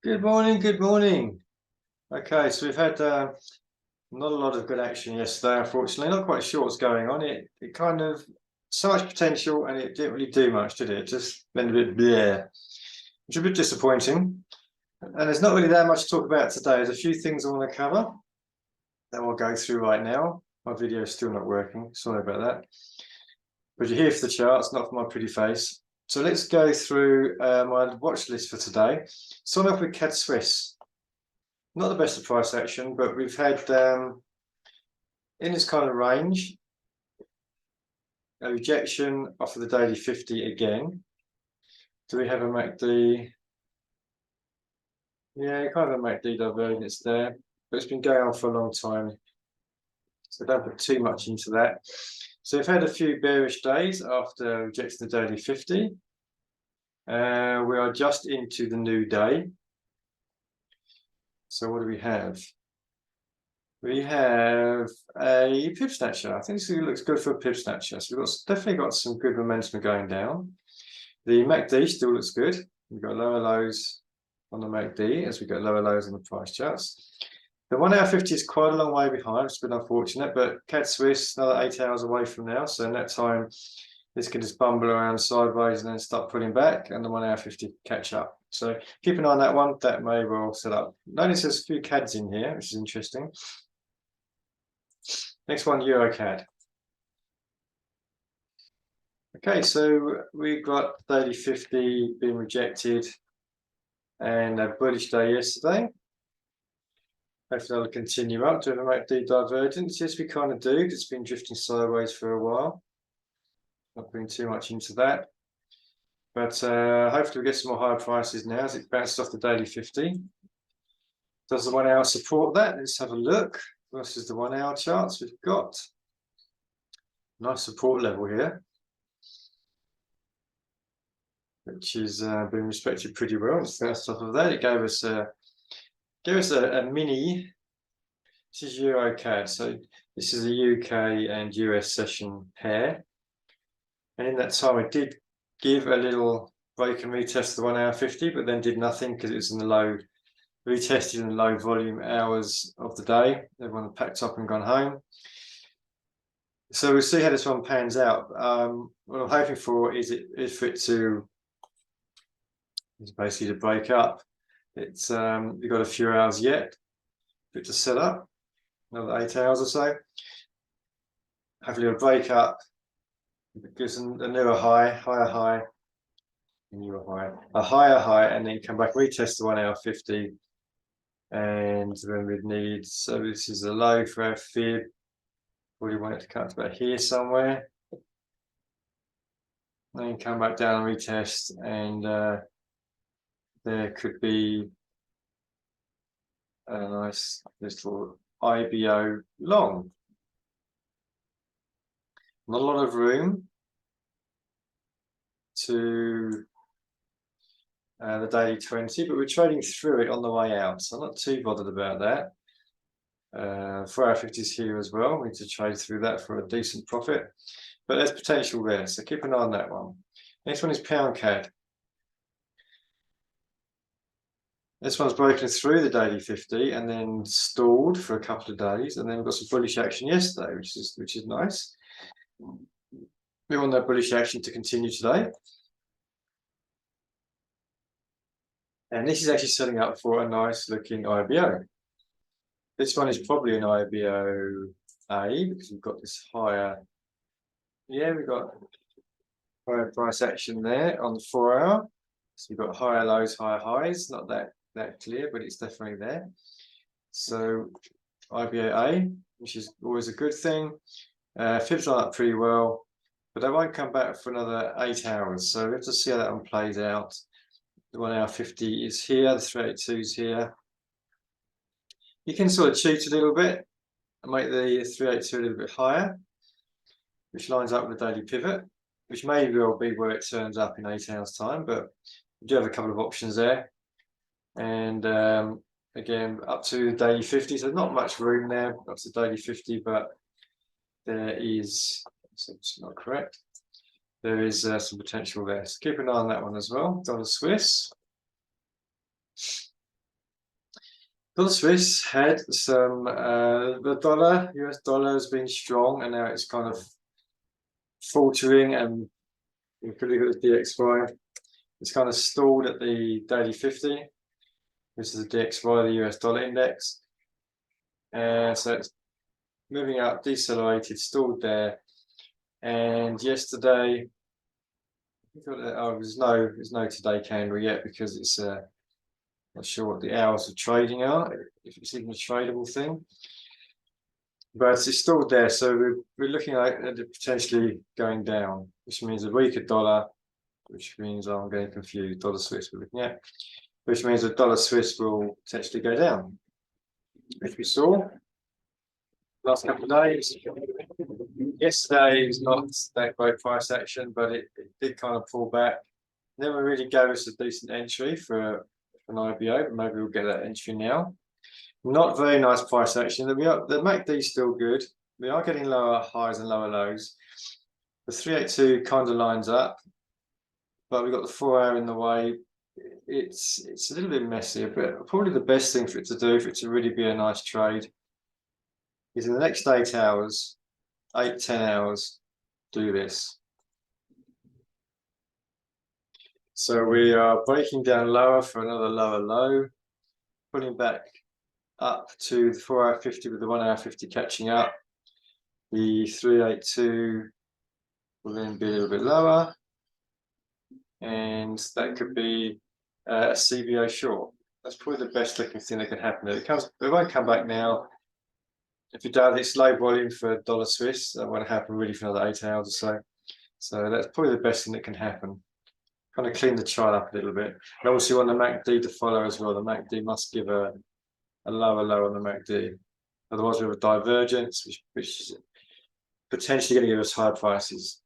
Good morning, good morning. Okay, so we've had not a lot of good action yesterday, unfortunately. Not quite sure what's going on. It kind of so much potential and it didn't really do much, did it? It just been a bit bleh, which is a bit disappointing. And there's not really that much to talk about today. There's a few things I want to cover that we'll go through right now. My video is still not working, sorry about that. But you're here for the charts, not for my pretty face. So let's go through my watch list for today. Start off with CAD Swiss. Not the best of price action, but we've had in this kind of range a rejection off of the daily 50 again. Do we have a MACD? Yeah, kind of a MACD divergence there, but it's been going on for a long time, so don't put too much into that. So we've had a few bearish days after rejecting the daily 50. We are just into the new day. So what do we have? We have a pip snatcher. I think this looks good for a pip snatcher. So we've definitely got some good momentum going down. The MACD still looks good. We've got lower lows on the MACD as we got lower lows on the price charts. The 1 hour 50 is quite a long way behind. It's been unfortunate, but CAD Swiss another 8 hours away from now. So in that time, this can just bumble around sideways and then start pulling back, and the 1 hour 50 catch up. So keep an eye on that one. That may well set up. Notice there's a few CADs in here, which is interesting. Next one, Euro CAD. Okay, so we got daily 50 being rejected and a bullish day yesterday. Hopefully that'll continue up. Do we have a MACD divergence? Yes, we kind of do, because it's been drifting sideways for a while. Not putting too much into that. But hopefully we get some more higher prices now as it bounces off the daily 50. Does the 1 hour support that? Let's have a look. Versus the 1 hour charts, we've got nice support level here, which is being respected pretty well. And first off of that, it gave us a mini. This is Euro CAD, so this is a UK and US session pair. And in that time, it did give a little break and retest the 1 hour 50, but then did nothing because it was in the low, retested in the low volume hours of the day. Everyone had packed up and gone home. So we'll see how this one pans out. What I'm hoping for is for it to, is basically to break up. It's we've got a few hours yet for it to set up, another 8 hours or so. Hopefully it'll break up. It gives a newer high, higher high, a newer high, a higher high, and then come back, retest the 1 hour 50. And then we'd need, so this is a low for our fib. Probably want it to come to about here somewhere. Then come back down and retest, and there could be a nice little IBO long. Not a lot of room to the daily 20, but we're trading through it on the way out, so I'm not too bothered about that. 4 hour 50 is here as well. We need to trade through that for a decent profit, but there's potential there, so keep an eye on that one. Next one is pound CAD. This one's broken through the daily 50 and then stalled for a couple of days, and then we've got some bullish action yesterday, which is nice. We want that bullish action to continue today. And this is actually setting up for a nice looking IBO. This one is probably an IBO A because we've got this higher, yeah, we've got higher price action there on the 4 hour. So we've got higher lows, higher highs, not that clear, but it's definitely there. So IBO A, which is always a good thing. Fibs line up pretty well, but they won't come back for another 8 hours. So we have to see how that one plays out. The 1 hour 50 is here, the 382 is here. You can sort of cheat a little bit and make the 382 a little bit higher, which lines up with the daily pivot, which may well be where it turns up in 8 hours time, but we do have a couple of options there. And again, up to the daily 50, so not much room there up to daily 50, but there is, so it's not correct, there is some potential there. So keep an eye on that one as well. Dollar Swiss. Dollar Swiss had some, the dollar, US dollar has been strong, and now it's kind of faltering, and you can look at the DXY. It's kind of stalled at the daily 50. This is the DXY, the US dollar index. So it's moving up, decelerated, stalled there. And yesterday, there's no today candle yet because it's not sure what the hours of trading are, if it's even a tradable thing. But it's stalled there, so we're looking at it potentially going down, which means a weaker dollar, which means I'm getting confused. Dollar Swiss we're looking at, which means the dollar Swiss will potentially go down, which we saw last couple of days. Yesterday was not that great price action, but it did kind of pull back. Never really gave us a decent entry for an IBO, but maybe we'll get that entry now. Not very nice price action. The MACD is still good. We are getting lower highs and lower lows. The 382 kind of lines up, but we've got the 4 hour in the way. It's a little bit messy, but probably the best thing for it to do, for it to really be a nice trade, is in the next 8 hours, 8-10 hours, do this. So we are breaking down lower for another lower low, pulling back up to the 4 hour 50 with the 1 hour 50 catching up. The 382 will then be a little bit lower, and that could be a CBO short. That's probably the best looking thing that can happen. It won't come back now. If you doubt it's low volume for dollar Swiss, that won't happen really for another 8 hours or so. So that's probably the best thing that can happen. Kind of clean the chart up a little bit. And also you want the MACD to follow as well. The MACD must give a lower low on the MACD. Otherwise we have a divergence, which is potentially going to give us higher prices.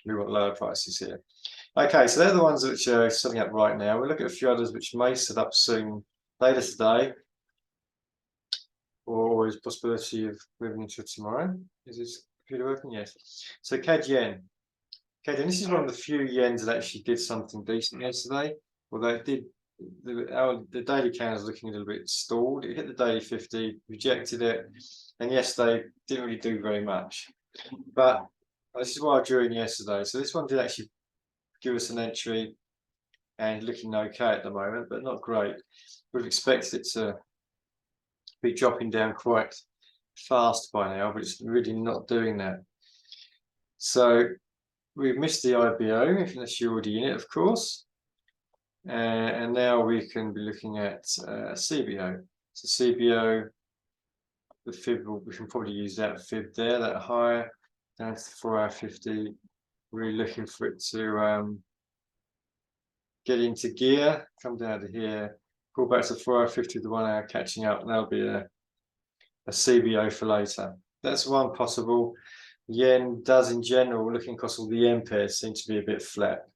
We want lower prices here. Okay, so they're the ones which are setting up right now. We'll look at a few others which may set up soon, later today, or always possibility of moving into tomorrow. Is this computer working? Yes. So CAD yen. CAD yen, this is one of the few yens that actually did something decent yesterday. Although it did, the daily candle is looking a little bit stalled. It hit the daily 50, rejected it, and yesterday didn't really do very much. But this is what I drew in yesterday. So this one did actually give us an entry and looking okay at the moment, but not great. We'd have expected it to be dropping down quite fast by now, but it's really not doing that. So we've missed the IBO, unless you're already in it, of course. And now we can be looking at CBO. So CBO, the fib, we can probably use that fib there, that higher, down to the 4 hour 50. Really looking for it to get into gear, come down to here, pull back to 4 hour 50 with the 1 hour catching up, and that'll be a CBO for later. That's one possible. Yen does in general, looking across all the yen pairs, seem to be a bit flat.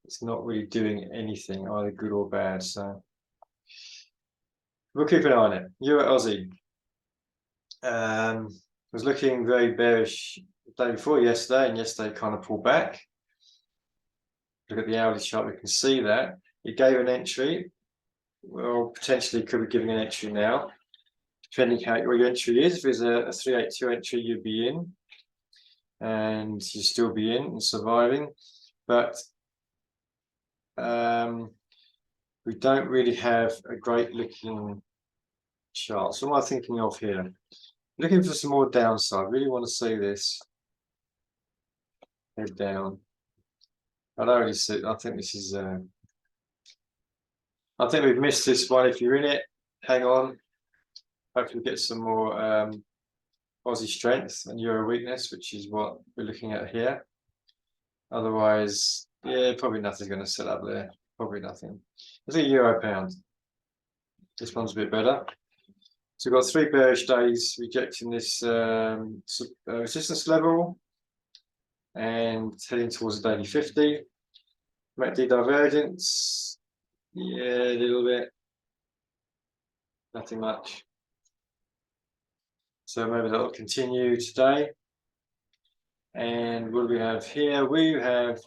It's not really doing anything, either good or bad. So we'll keep an eye on it. Euro Aussie was looking very bearish the day before yesterday, and yesterday kind of pulled back. Look at the hourly chart, we can see that it gave an entry. Well, potentially could be giving an entry now, depending how your entry is. If there's a 382 entry, you'd be in, and you still be in and surviving. But we don't really have a great looking chart. So what am I thinking of here? Looking for some more downside. Really want to see this head down. I don't really see. I think this is. I think we've missed this one. If you're in it, hang on. Hopefully, get some more Aussie strength and Euro weakness, which is what we're looking at here. Otherwise, yeah, probably nothing's going to set up there. Probably nothing. I think Euro pound. This one's a bit better. So we've got 3 bearish days rejecting this resistance level and heading towards the daily 50. MACD divergence, yeah, a little bit, nothing much. So maybe that will continue today. And what do we have here? We have,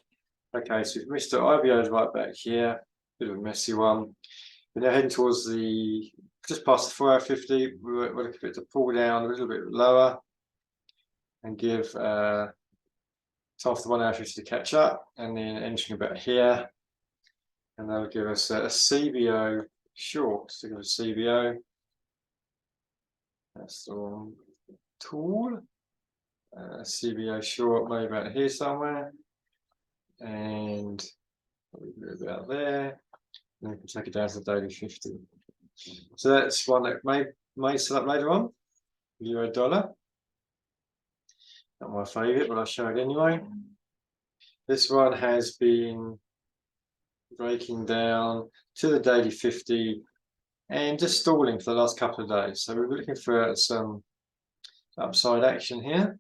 okay, so we've missed the IBOs right back here, bit of a messy one. We're now heading towards the just past the 4-hour 50. We're looking for it to pull down a little bit lower and give time for the 1-hour 50 to catch up, and then entering about here, and that'll give us a CBO short. So give us CBO. That's the wrong tool. CBO short, maybe about here somewhere, and about there. And we can take it down to the daily 50. So that's one that may set up later on. Euro dollar. Not my favourite, but I'll show it anyway. This one has been breaking down to the daily 50 and just stalling for the last couple of days. So we're looking for some upside action here.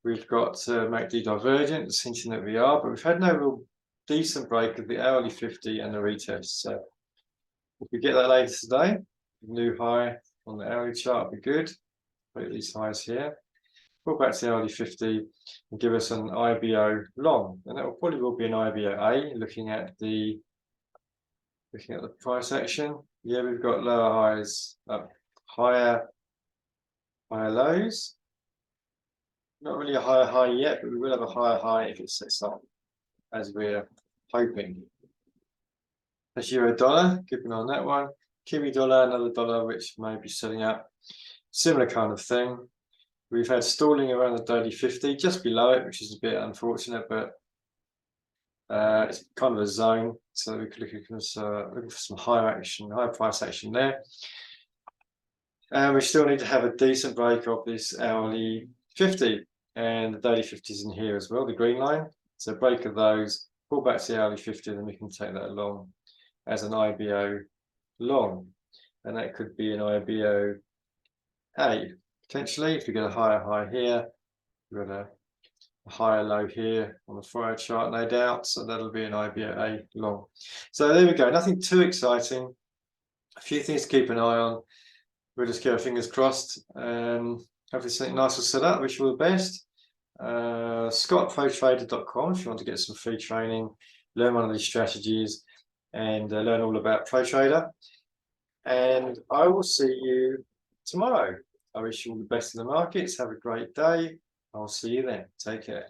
We've got MACD divergence, hinting that we are, but we've had no real decent break of the hourly 50 and the retest. So if we get that later today, new high on the hourly chart would be good. Put these highs here. Pull back to the hourly 50 and give us an IBO long, and that will probably will be an IBO A. Looking at the price action, yeah, we've got lower highs, higher lows. Not really a higher high yet, but we will have a higher high if it sets up as we're hoping. That's euro dollar, keeping on that one. Kiwi dollar, another dollar which may be setting up. Similar kind of thing. We've had stalling around the daily 50, just below it, which is a bit unfortunate, but it's kind of a zone. So we could looking for some higher action, higher price action there. And we still need to have a decent break of this hourly 50, and the daily 50 is in here as well, the green line. So break of those, pull back to the hourly 50, then we can take that along as an IBO long, and that could be an IBO A potentially if we get a higher high here. We've got a higher low here on the 4-hour chart, no doubt, so that'll be an IBO A long. So there we go, nothing too exciting. A few things to keep an eye on. We'll just keep our fingers crossed. Hopefully something nice will set up. Wish you all the best. ScottProTrader.com if you want to get some free training, learn one of these strategies, and learn all about ProTrader. And I will see you tomorrow. I wish you all the best in the markets. Have a great day. I'll see you then. Take care.